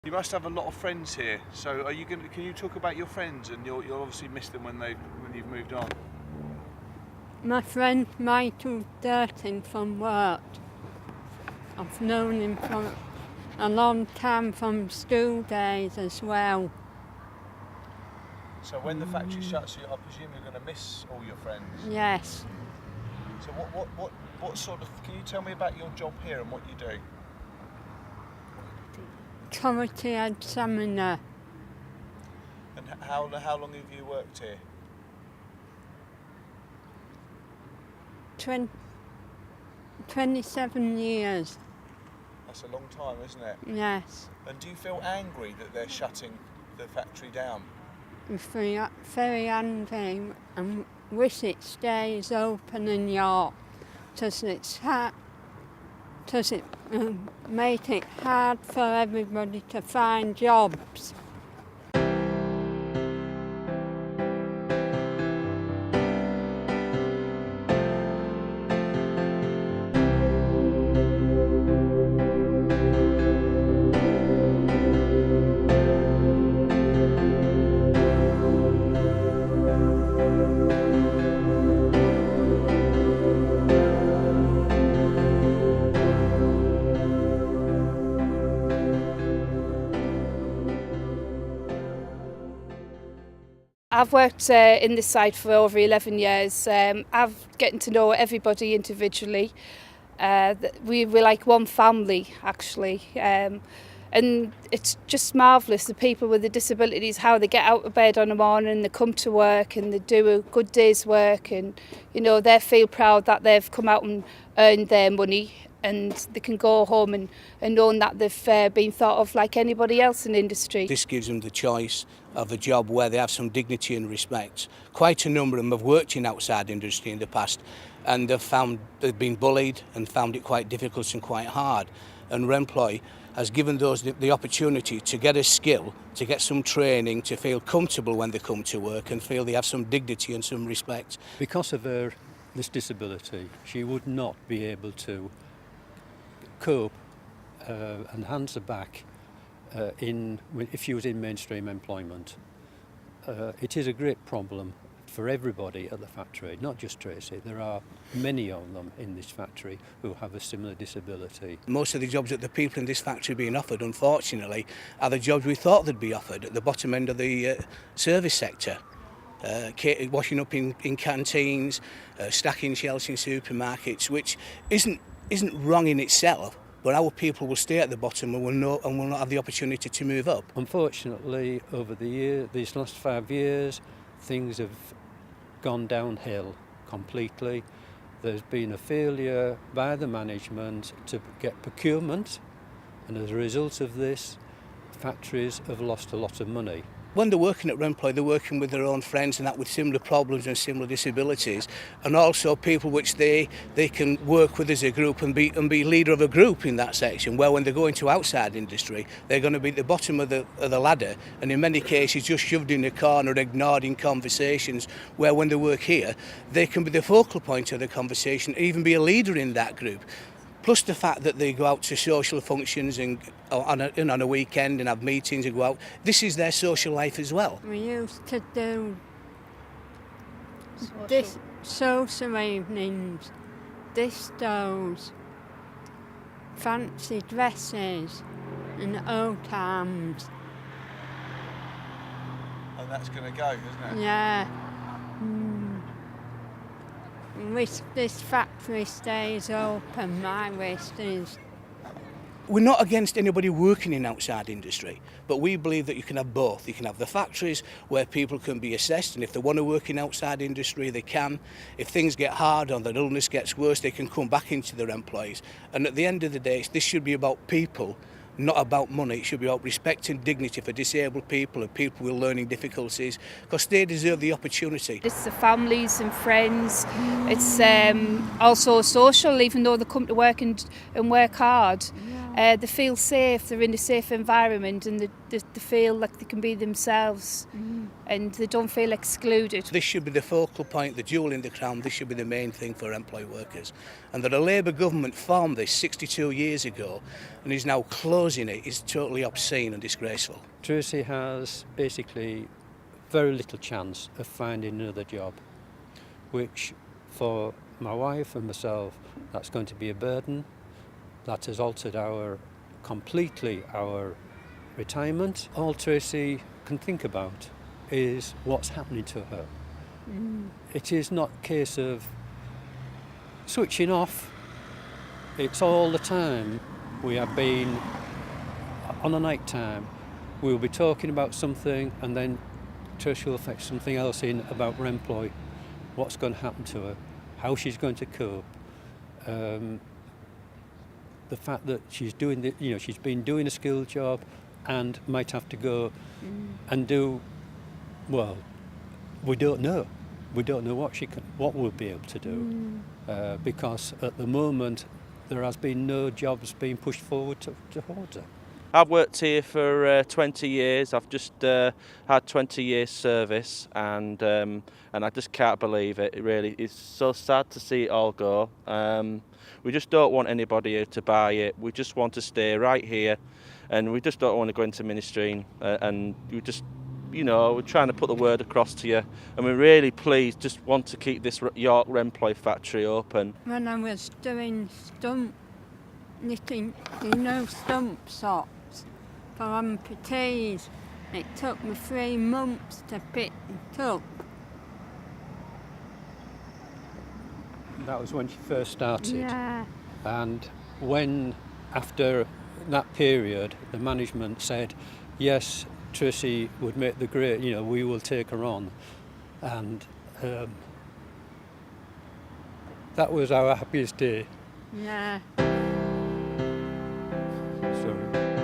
You must have a lot of friends here. So are you going to, can you talk about your friends, and you'll obviously miss them when you've moved on? My friend Michael Durkin from work. I've known him for a long time from school days as well. So when the factory shuts, I presume you're going to miss all your friends? Yes. So what sort of, can you tell me about your job here and what you do? Quality examiner. And how long have you worked here? 27 years. That's a long time, isn't it? Yes. And do you feel angry that they're shutting the factory down? I feel very angry and wish it stays open in York, because it make it hard for everybody to find jobs. I've worked in this site for over 11 years. I've getting to know everybody individually. We're like one family, actually. And it's just marvellous, the people with the disabilities, how they get out of bed on a morning, they come to work and they do a good day's work, and they feel proud that they've come out and earned their money, and they can go home and knowing that they've been thought of like anybody else in the industry. This gives them the choice of a job where they have some dignity and respect. Quite a number of them have worked in outside industry in the past, and they've been bullied and found it quite difficult and quite hard. And remploy has given those the opportunity to get a skill, to get some training, to feel comfortable when they come to work and feel they have some dignity and some respect. Because of this disability, she would not be able to cope and hands her back if she was in mainstream employment. It is a great problem for everybody at the factory, not just Tracy. There are many of them in this factory who have a similar disability. Most of the jobs that the people in this factory are being offered, unfortunately, are the jobs we thought they'd be offered at the bottom end of the service sector. Washing up in canteens, stacking shelves in supermarkets, which isn't wrong in itself, but our people will stay at the bottom and will not have the opportunity to move up. Unfortunately, over these last 5 years, things have gone downhill completely. There's been a failure by the management to get procurement, and as a result of this, factories have lost a lot of money. When they're working at remploy, they're working with their own friends and that with similar problems and similar disabilities, and also people which they can work with as a group and be leader of a group in that section. Where when they go into outside industry, they're going to be at the bottom of the ladder, and in many cases just shoved in a corner, ignored in conversations. Where when they work here, they can be the focal point of the conversation, even be a leader in that group. Plus the fact that they go out to social functions and on a weekend and have meetings and go out. This is their social life as well. We used to do this social evenings, distos, fancy dresses and old times. And that's going to go, isn't it? Yeah. Wish this factory stays open, my wish is. We're not against anybody working in outside industry, but we believe that you can have both. You can have the factories where people can be assessed, and if they want to work in outside industry, they can. If things get hard or their illness gets worse, they can come back into their employees. And at the end of the day, this should be about people, not about money. It should be about respect and dignity for disabled people and people with learning difficulties, because they deserve the opportunity. It's the families and friends. It's also social, even though they come to work and work hard. They feel safe, they're in a safe environment, and they feel like they can be themselves. and they don't feel excluded. This should be the focal point, the jewel in the crown. This should be the main thing for employed workers. And that a Labour government formed this 62 years ago and is now closing it is totally obscene and disgraceful. Tracy has basically very little chance of finding another job, which for my wife and myself, that's going to be a burden. That has altered completely our retirement. All Tracy can think about is what's happening to her. It is not a case of switching off. It's all the time. We have been on a night time. We'll be talking about something and then Tracy will fetch something else in about remploy. What's going to happen to her? How she's going to cope. The fact that she's doing she's been doing a skilled job and might have to go and do, well, we don't know. We don't know what we'll be able to do because at the moment there has been no jobs being pushed forward towards her. I've worked here for 20 years. I've just had 20 years service, and I just can't believe it. It really is so sad to see it all go. We just don't want anybody here to buy it. We just want to stay right here, and we just don't want to go into ministry. And we just, we're trying to put the word across to you, and we're really pleased. Just want to keep this York Remploy factory open. When I was doing knitting, stump socks for amputees, it took me 3 months to pick it up. That was when she first started. Yeah. And when, after that period, the management said, yes, Tracy would make the grade, we will take her on. And that was our happiest day. Yeah. Sorry.